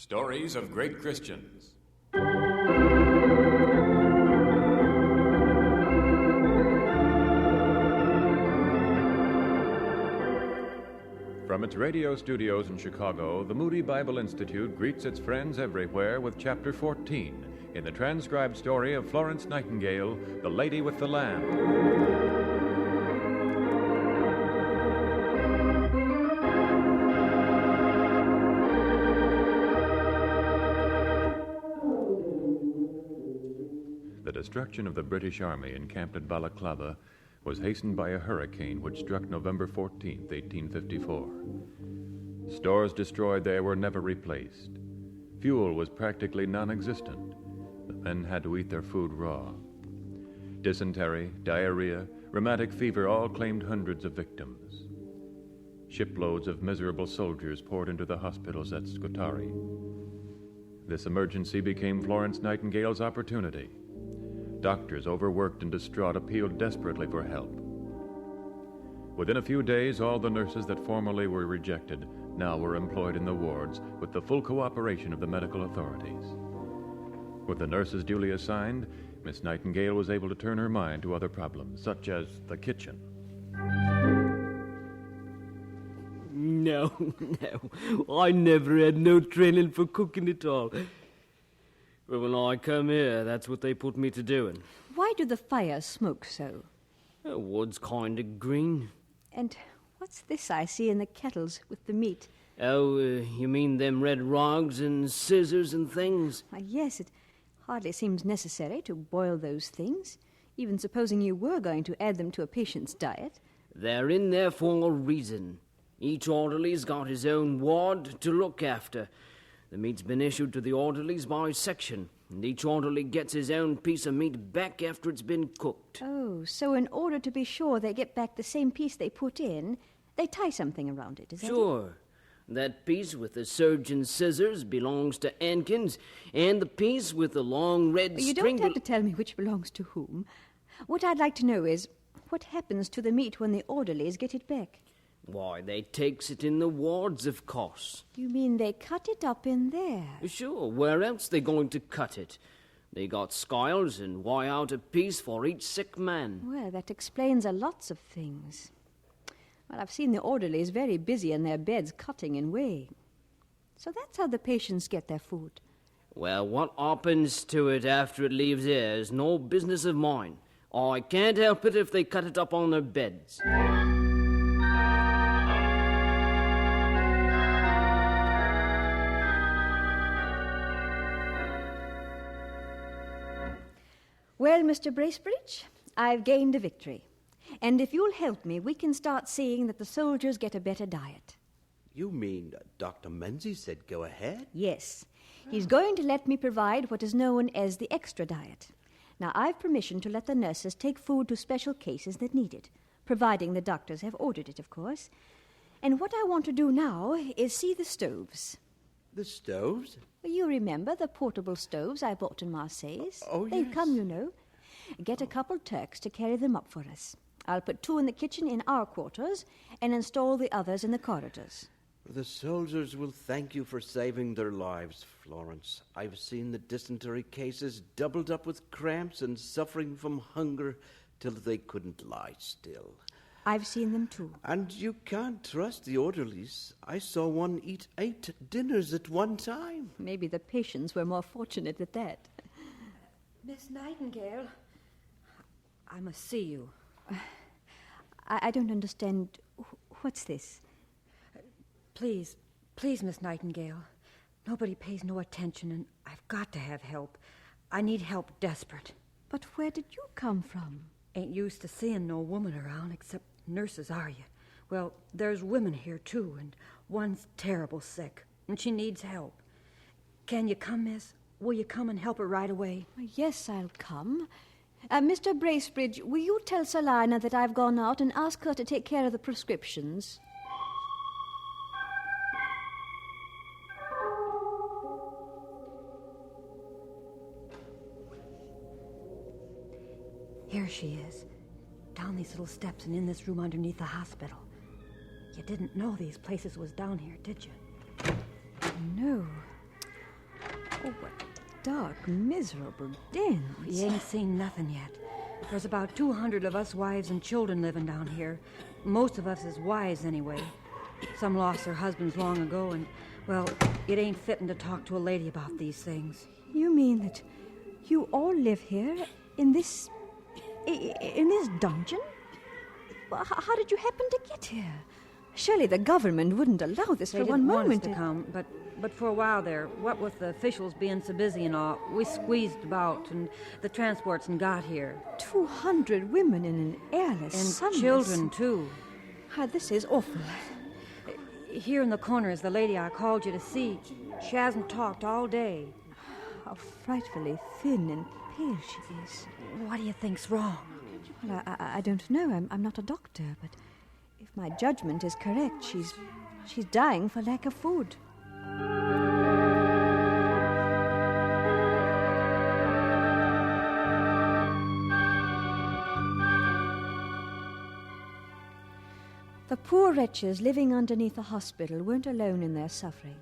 Stories of Great Christians. From its radio studios in Chicago, the Moody Bible Institute greets its friends everywhere with Chapter 14 in the transcribed story of Florence Nightingale, The Lady with the Lamb. The destruction of the British Army encamped at Balaclava was hastened by a hurricane which struck November 14, 1854. Stores destroyed there were never replaced. Fuel was practically non-existent. The men had to eat their food raw. Dysentery, diarrhea, rheumatic fever all claimed hundreds of victims. Shiploads of miserable soldiers poured into the hospitals at Scutari. This emergency became Florence Nightingale's opportunity. Doctors, overworked and distraught, appealed desperately for help. Within a few days, all the nurses that formerly were rejected now were employed in the wards with the full cooperation of the medical authorities. With the nurses duly assigned, Miss Nightingale was able to turn her mind to other problems, such as the kitchen. No, I never had no training for cooking at all. But when I come here, that's what they put me to doing. Why do the fires smoke so? The wood's kind of green. And what's this I see in the kettles with the meat? Oh, you mean them red rogs and scissors and things? Why, yes, it hardly seems necessary to boil those things, even supposing you were going to add them to a patient's diet. They're in there for a reason. Each orderly's got his own ward to look after. The meat's been issued to the orderlies by section, and each orderly gets his own piece of meat back after it's been cooked. Oh, so in order to be sure they get back the same piece they put in, they tie something around it, is that it? Sure. That piece with the surgeon's scissors belongs to Ankins, and the piece with the long red You string... don't have to tell me which belongs to whom. What I'd like to know is, what happens to the meat when the orderlies get it back? Why, they takes it in the wards, of course. You mean they cut it up in there? Sure, where else they going to cut it? They got skyles and why out a piece for each sick man. Well, that explains a lots of things. Well, I've seen the orderlies very busy in their beds cutting and weighing. So that's how the patients get their food. Well, what happens to it after it leaves here is no business of mine. I can't help it if they cut it up on their beds. Well, Mr. Bracebridge, I've gained a victory. And if you'll help me, we can start seeing that the soldiers get a better diet. You mean Dr. Menzies said go ahead? Yes. He's going to let me provide what is known as the extra diet. Now, I've permission to let the nurses take food to special cases that need it, providing the doctors have ordered it, of course. And what I want to do now is see the stoves. The stoves? Well, you remember the portable stoves I bought in Marseilles? Oh, They've yes. come, you know. Get a couple Turks to carry them up for us. I'll put 2 in the kitchen in our quarters and install the others in the corridors. The soldiers will thank you for saving their lives, Florence. I've seen the dysentery cases doubled up with cramps and suffering from hunger till they couldn't lie still. I've seen them too. And you can't trust the orderlies. I saw one eat 8 dinners at one time. Maybe the patients were more fortunate at that. Miss Nightingale, I must see you. I don't understand. What's this? Please, Miss Nightingale. Nobody pays no attention, and I've got to have help. I need help desperate. But where did you come from? Ain't used to seeing no woman around except nurses, are you? Well, there's women here, too, and one's terrible sick, and she needs help. Can you come, miss? Will you come and help her right away? Yes, I'll come. Mr. Bracebridge, will you tell Salina that I've gone out and ask her to take care of the prescriptions? Here she is, down these little steps and in this room underneath the hospital. You didn't know these places was down here, did you? No. Oh, what dark, miserable dens. You ain't seen nothing yet. There's about 200 of us wives and children living down here. Most of us is wives anyway. Some lost their husbands long ago, and, well, it ain't fitting to talk to a lady about these things. You mean that you all live here in this dungeon? Well, how did you happen to get here? Surely the government wouldn't allow this They for didn't one want us moment. to come, but for a while there, what with the officials being so busy and all, we squeezed about, and the transports and got here. 200 women in an airless And sunless... children, too. Ah, this is awful. Here in the corner is the lady I called you to see. She hasn't talked all day. How frightfully thin and pale she is. What do you think's wrong? Well, I don't know. I'm not a doctor, but if my judgment is correct, she's dying for lack of food. The poor wretches living underneath the hospital weren't alone in their suffering.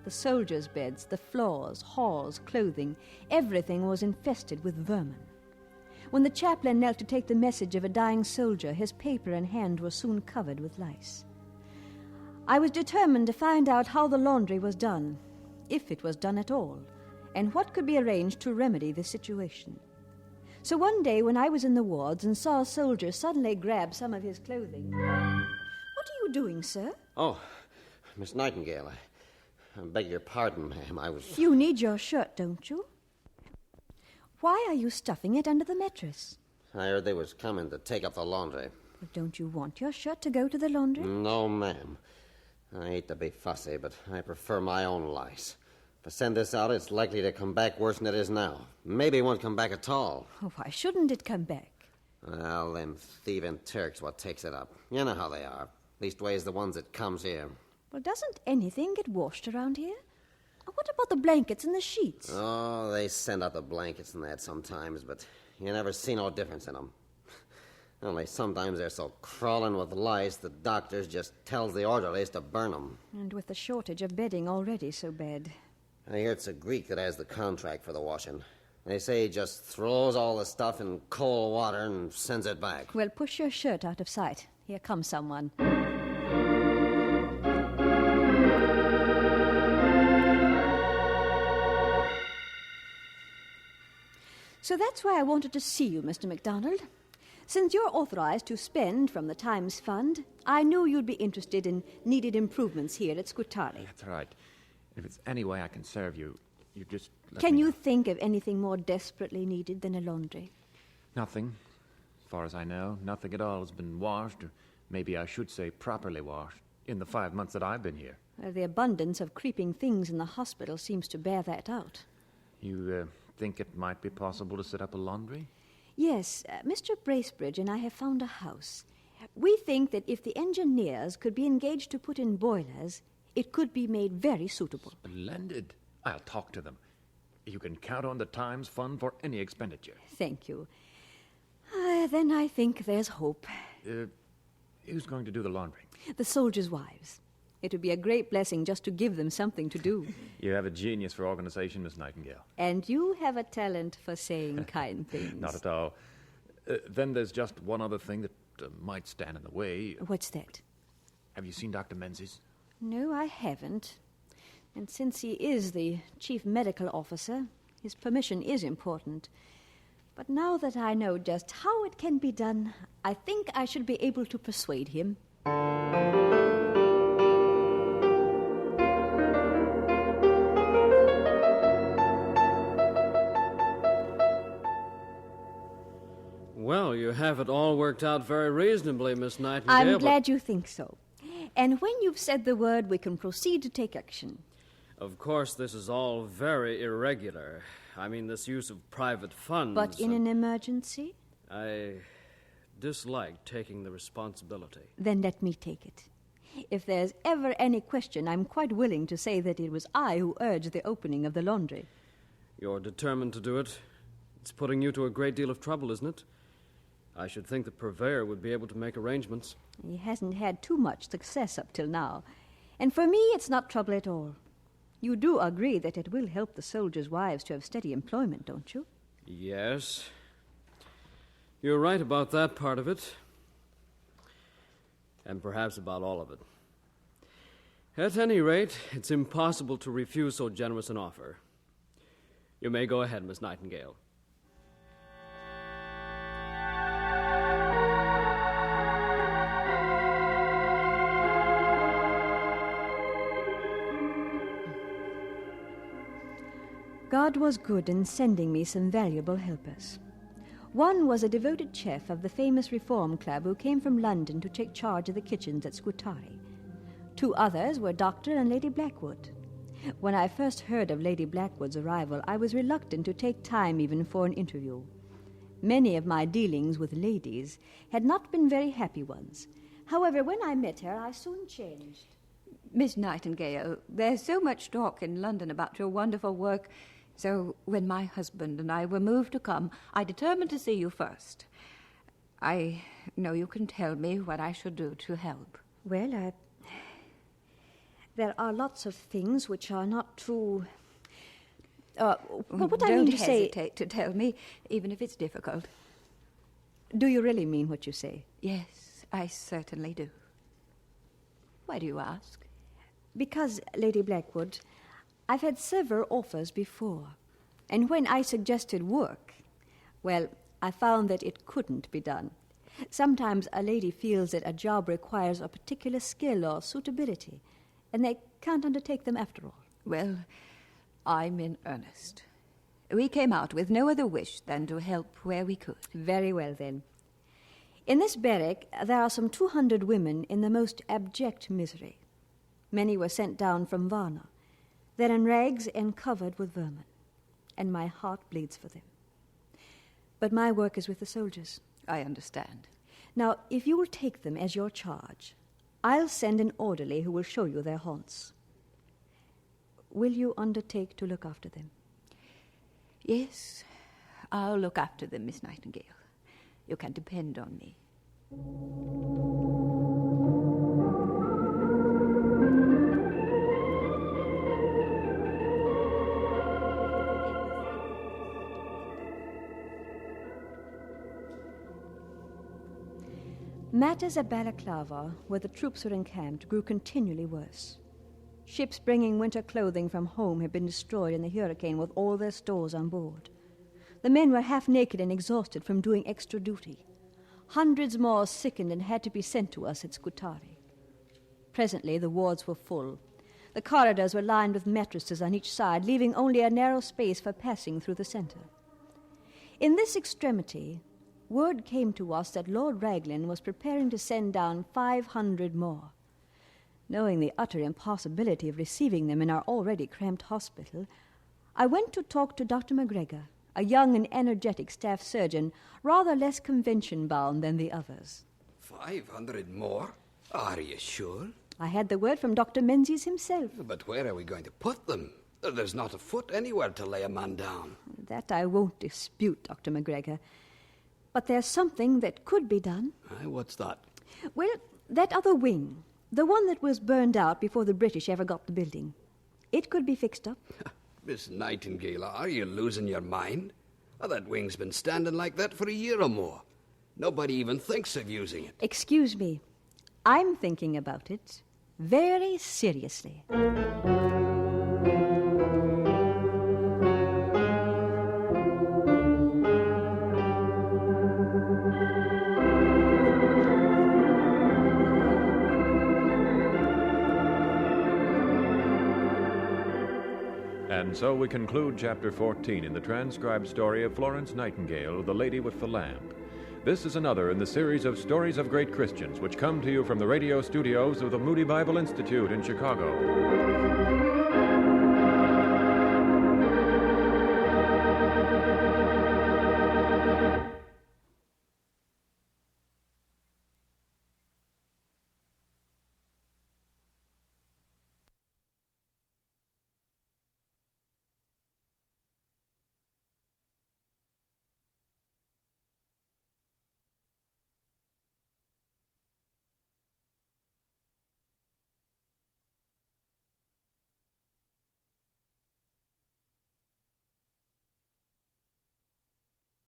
The soldiers' beds, the floors, halls, clothing, everything was infested with vermin. When the chaplain knelt to take the message of a dying soldier, his paper and hand were soon covered with lice. I was determined to find out how the laundry was done, if it was done at all, and what could be arranged to remedy the situation. So one day when I was in the wards and saw a soldier suddenly grab some of his clothing... What are you doing, sir? Oh, Miss Nightingale, I beg your pardon, ma'am. I was... You need your shirt, don't you? Why are you stuffing it under the mattress? I heard they was coming to take up the laundry. Well, don't you want your shirt to go to the laundry? No, ma'am. I hate to be fussy, but I prefer my own lice. If I send this out, it's likely to come back worse than it is now. Maybe it won't come back at all. Oh, why shouldn't it come back? Well, them thieving Turks what takes it up. You know how they are. Leastways the ones that comes here. Well, doesn't anything get washed around here? What about the blankets and the sheets? Oh, they send out the blankets and that sometimes, but you never see no difference in them. Only sometimes they're so crawling with lice, the doctors just tells the orderlies to burn them. And with the shortage of bedding already so bad. I hear it's a Greek that has the contract for the washing. They say he just throws all the stuff in cold water and sends it back. Well, push your shirt out of sight. Here comes someone. So that's why I wanted to see you, Mr. MacDonald. Since you're authorized to spend from the Times Fund, I knew you'd be interested in needed improvements here at Scutari. That's right. If it's any way I can serve you, you just let Can me you know. think of anything more desperately needed than a laundry? Nothing. As far as I know, nothing at all has been washed, or maybe I should say properly washed, in the 5 months that I've been here. Well, the abundance of creeping things in the hospital seems to bear that out. You think it might be possible to set up a laundry? Yes, Mr. Bracebridge and I have found a house. We think that if the engineers could be engaged to put in boilers, it could be made very suitable. Splendid. I'll talk to them. You can count on the Times Fund for any expenditure. Thank you. Then I think there's hope. Who's going to do the laundry? The soldiers' wives. It would be a great blessing just to give them something to do. You have a genius for organization, Miss Nightingale. And you have a talent for saying kind things. Not at all. Then there's just one other thing that might stand in the way. What's that? Have you seen Dr. Menzies? No, I haven't. And since he is the chief medical officer, his permission is important. But now that I know just how it can be done, I think I should be able to persuade him. Well, you have it all worked out very reasonably, Miss Nightingale. I'm glad you think so. And when you've said the word, we can proceed to take action. Of course, this is all very irregular. I mean, this use of private funds. But in an emergency? I dislike taking the responsibility. Then let me take it. If there's ever any question, I'm quite willing to say that it was I who urged the opening of the laundry. You're determined to do it. It's putting you to a great deal of trouble, isn't it? I should think the purveyor would be able to make arrangements. He hasn't had too much success up till now. And for me, it's not trouble at all. You do agree that it will help the soldiers' wives to have steady employment, don't you? Yes. You're right about that part of it. And perhaps about all of it. At any rate, it's impossible to refuse so generous an offer. You may go ahead, Miss Nightingale. God was good in sending me some valuable helpers. One was a devoted chef of the famous Reform Club who came from London to take charge of the kitchens at Scutari. 2 others were Dr. and Lady Blackwood. When I first heard of Lady Blackwood's arrival, I was reluctant to take time even for an interview. Many of my dealings with ladies had not been very happy ones. However, when I met her, I soon changed. Miss Nightingale, there's so much talk in London about your wonderful work. So when my husband and I were moved to come, I determined to see you first. I know you can tell me what I should do to help. Well, there are lots of things which are not too... what I mean to say... Don't hesitate to tell me, even if it's difficult. Do you really mean what you say? Yes, I certainly do. Why do you ask? Because, Lady Blackwood, I've had several offers before, and when I suggested work, well, I found that it couldn't be done. Sometimes a lady feels that a job requires a particular skill or suitability, and they can't undertake them after all. Well, I'm in earnest. We came out with no other wish than to help where we could. Very well, then. In this barrack, there are some 200 women in the most abject misery. Many were sent down from Varna. They're in rags and covered with vermin, and my heart bleeds for them. But my work is with the soldiers. I understand. Now, if you will take them as your charge, I'll send an orderly who will show you their haunts. Will you undertake to look after them? Yes, I'll look after them, Miss Nightingale. You can depend on me. Matters at Balaclava, where the troops were encamped, grew continually worse. Ships bringing winter clothing from home had been destroyed in the hurricane with all their stores on board. The men were half naked and exhausted from doing extra duty. Hundreds more sickened and had to be sent to us at Scutari. Presently the wards were full. The corridors were lined with mattresses on each side, leaving only a narrow space for passing through the center. In this extremity, word came to us that Lord Raglan was preparing to send down 500 more. Knowing the utter impossibility of receiving them in our already cramped hospital, I went to talk to Dr. McGregor, a young and energetic staff surgeon, rather less convention-bound than the others. 500 more? Are you sure? I had the word from Dr. Menzies himself. But where are we going to put them? There's not a foot anywhere to lay a man down. That I won't dispute, Dr. McGregor. But there's something that could be done. Aye, what's that? Well, that other wing, the one that was burned out before the British ever got the building, it could be fixed up. Miss Nightingale, are you losing your mind? That wing's been standing like that for a year or more. Nobody even thinks of using it. Excuse me. I'm thinking about it very seriously. And so we conclude Chapter 14 in the transcribed story of Florence Nightingale, The Lady with the Lamp. This is another in the series of Stories of Great Christians, which come to you from the radio studios of the Moody Bible Institute in Chicago.